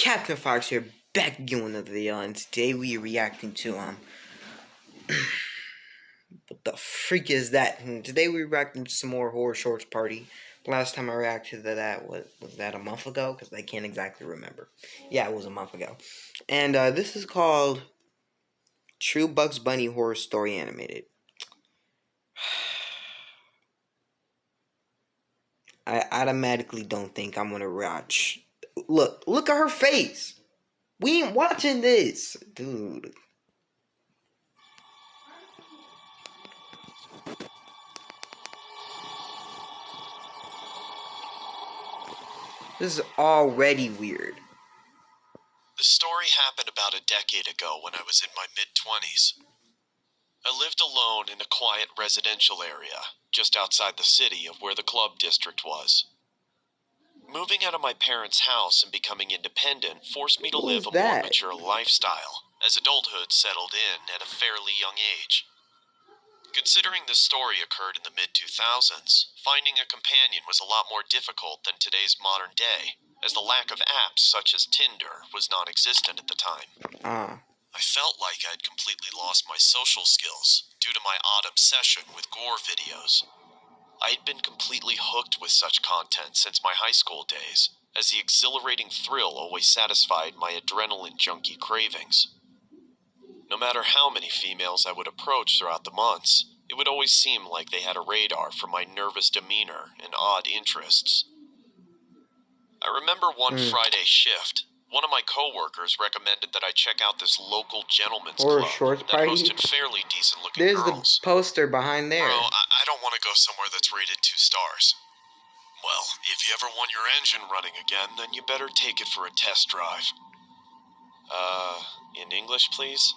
Captain Fox here, back again with another video, and today we are reacting to, what the freak is that? And today we're reacting to some more Horror Shorts Party. Last time I reacted to that, was that a month ago? Because I can't exactly remember. Yeah, it was a month ago. And, this is called True Bugs Bunny Horror Story Animated. I automatically don't think I'm gonna watch. Look at her face! We ain't watching this! Dude. This is already weird. The story happened about a decade ago when I was in my mid-20s. I lived alone in a quiet residential area, just outside the city of where the club district was. Moving out of my parents' house and becoming independent forced me to live a more mature lifestyle, as adulthood settled in at a fairly young age. Considering this story occurred in the mid-2000s, finding a companion was a lot more difficult than today's modern day, as the lack of apps such as Tinder was non-existent at the time. I felt like I'd completely lost my social skills due to my odd obsession with gore videos. I had been completely hooked with such content since my high school days, as the exhilarating thrill always satisfied my adrenaline junkie cravings. No matter how many females I would approach throughout the months, it would always seem like they had a radar for my nervous demeanor and odd interests. I remember one Friday shift, one of my coworkers recommended that I check out this local gentleman's club that hosted fairly decent-looking girls. There's the poster behind there. Bro, I don't want to go somewhere that's rated 2 stars. Well, if you ever want your engine running again, then you better take it for a test drive. In English, please?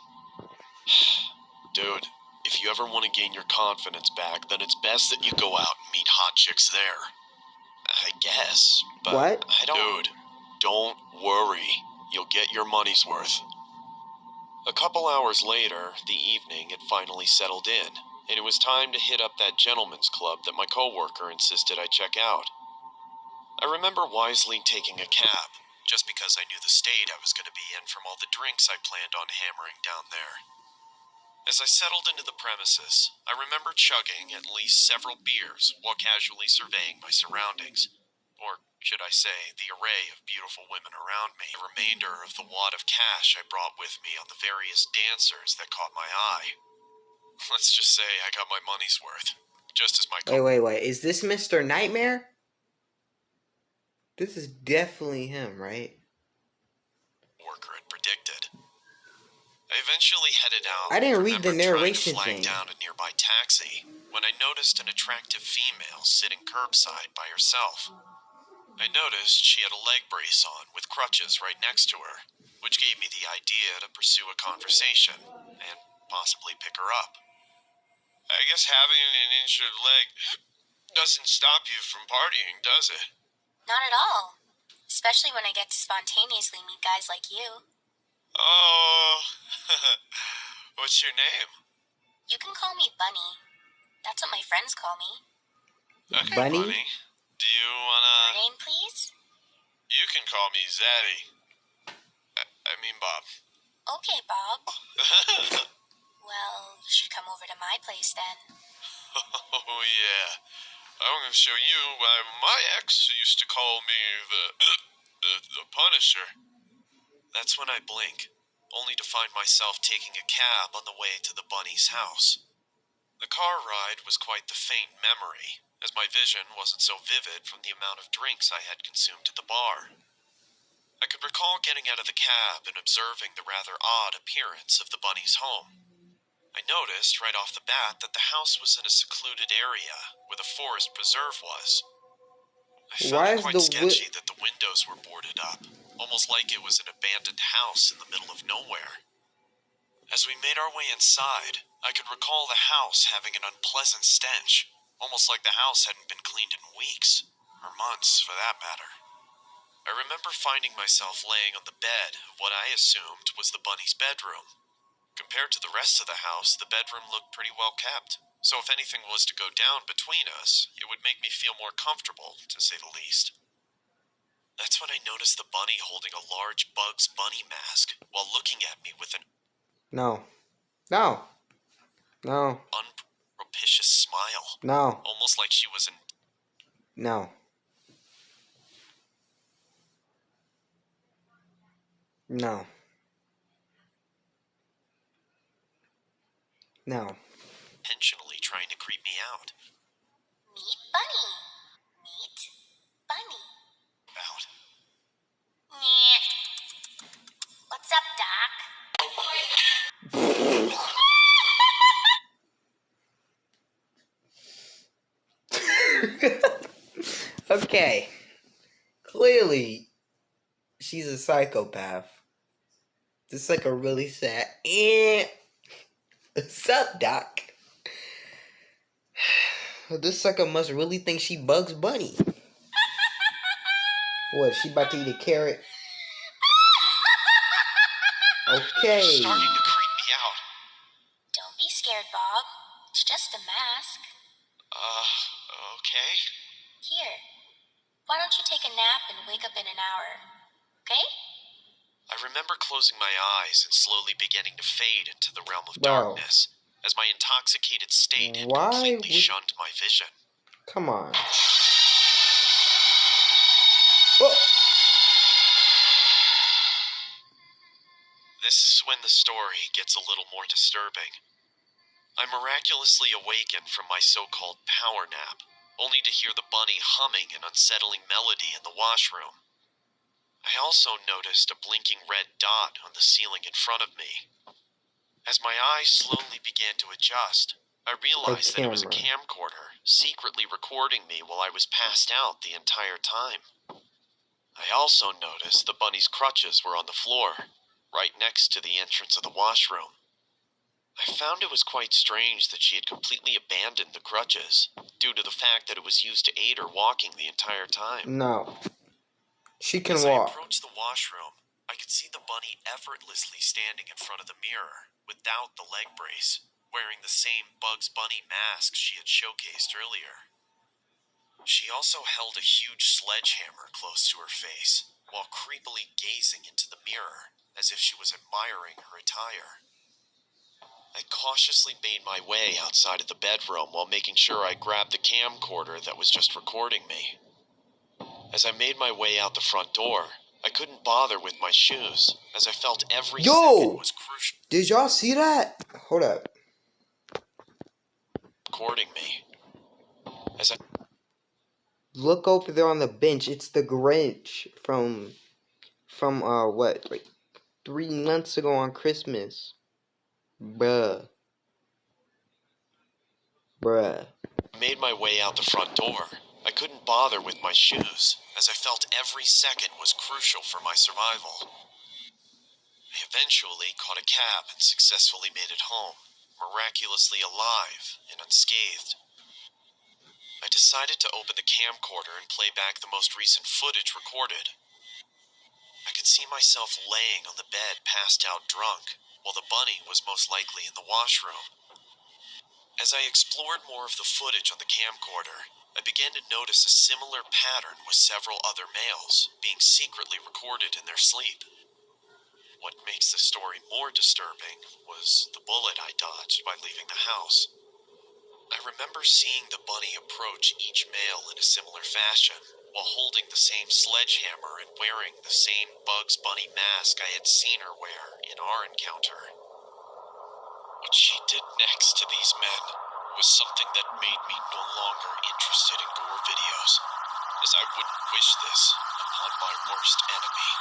Dude, if you ever want to gain your confidence back, then it's best that you go out and meet hot chicks there. I guess, but what? I don't... Dude, don't worry. You'll get your money's worth. A couple hours later, the evening had finally settled in, and it was time to hit up that gentleman's club that my coworker insisted I check out. I remember wisely taking a cab, just because I knew the state I was going to be in from all the drinks I planned on hammering down there. As I settled into the premises, I remember chugging at least several beers while casually surveying my surroundings. Or should I say, the array of beautiful women around me. The remainder of the wad of cash I brought with me on the various dancers that caught my eye. Let's just say I got my money's worth. Just as my... Wait. Is this Mr. Nightmare? This is definitely him, right? ...worker had predicted. I eventually headed out. I didn't read the narration thing. Down a nearby taxi when I noticed an attractive female sitting curbside by herself. I noticed she had a leg brace on with crutches right next to her, which gave me the idea to pursue a conversation and possibly pick her up. I guess having an injured leg doesn't stop you from partying, does it? Not at all. Especially when I get to spontaneously meet guys like you. Oh, what's your name? You can call me Bunny. That's what my friends call me. Okay, Bunny. Do you wanna... Your name, please? You can call me Zaddy. I mean Bob. Okay, Bob. Well, you should come over to my place then. Oh, yeah. I'm gonna show you why my ex used to call me the Punisher. That's when I blink, only to find myself taking a cab on the way to the Bunny's house. The car ride was quite the faint memory, as my vision wasn't so vivid from the amount of drinks I had consumed at the bar. I could recall getting out of the cab and observing the rather odd appearance of the Bunny's home. I noticed right off the bat that the house was in a secluded area where the forest preserve was. I found it quite sketchy that the windows were boarded up, almost like it was an abandoned house in the middle of nowhere. As we made our way inside, I could recall the house having an unpleasant stench, almost like the house hadn't been cleaned in weeks, or months for that matter. I remember finding myself laying on the bed of what I assumed was the Bunny's bedroom. Compared to the rest of the house, the bedroom looked pretty well kept. So if anything was to go down between us, it would make me feel more comfortable, to say the least. That's when I noticed the bunny holding a large Bugs Bunny mask while looking at me with an No. No. No. unpropitious smile. No. Almost like she was in. No. No. No. Intentionally trying to creep me out. Meet Bunny. Meet Bunny. About. Nyeh. What's up, Doc? Okay. Clearly, she's a psychopath. This is like a really sad. What's up, Doc? This sucker must really think she Bugs Bunny. What? She about to eat a carrot? Okay. You're starting to creep me out. Don't be scared, Bob. It's just a mask. Okay. Here. Why don't you take a nap and wake up in an hour? Okay? I remember closing my eyes and slowly beginning to fade into the realm of Wow. darkness, as my intoxicated state had Why completely would- shunned my vision. Come on. Oh. This is when the story gets a little more disturbing. I miraculously awakened from my so-called power nap, only to hear the bunny humming an unsettling melody in the washroom. I also noticed a blinking red dot on the ceiling in front of me. As my eyes slowly began to adjust, I realized that it was a camcorder secretly recording me while I was passed out the entire time. I also noticed the bunny's crutches were on the floor, right next to the entrance of the washroom. I found it was quite strange that she had completely abandoned the crutches, due to the fact that it was used to aid her walking the entire time. No. She can As walk. I approached the washroom, I could see the bunny effortlessly standing in front of the mirror, without the leg brace, wearing the same Bugs Bunny mask she had showcased earlier. She also held a huge sledgehammer close to her face, while creepily gazing into the mirror, as if she was admiring her attire. I cautiously made my way outside of the bedroom while making sure I grabbed the camcorder that was just recording me. As I made my way out the front door, I couldn't bother with my shoes, as I felt every second was crucial. Did y'all see that? Hold up. Recording me. As I Look over there on the bench. It's the Grinch from what, like 3 months ago on Christmas. Bruh. made my way out the front door, I couldn't bother with my shoes, as I felt every second was crucial for my survival. I eventually caught a cab and successfully made it home, miraculously alive and unscathed. I decided to open the camcorder and play back the most recent footage recorded. I could see myself laying on the bed passed out drunk, while the bunny was most likely in the washroom. As I explored more of the footage on the camcorder, I began to notice a similar pattern with several other males being secretly recorded in their sleep. What makes the story more disturbing was the bullet I dodged by leaving the house. I remember seeing the bunny approach each male in a similar fashion, while holding the same sledgehammer and wearing the same Bugs Bunny mask I had seen her wear in our encounter. What she did next to these men was something that made me no longer interested in gore videos, as I wouldn't wish this upon my worst enemy.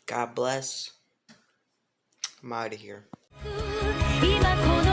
God bless. I'm out of here. 今この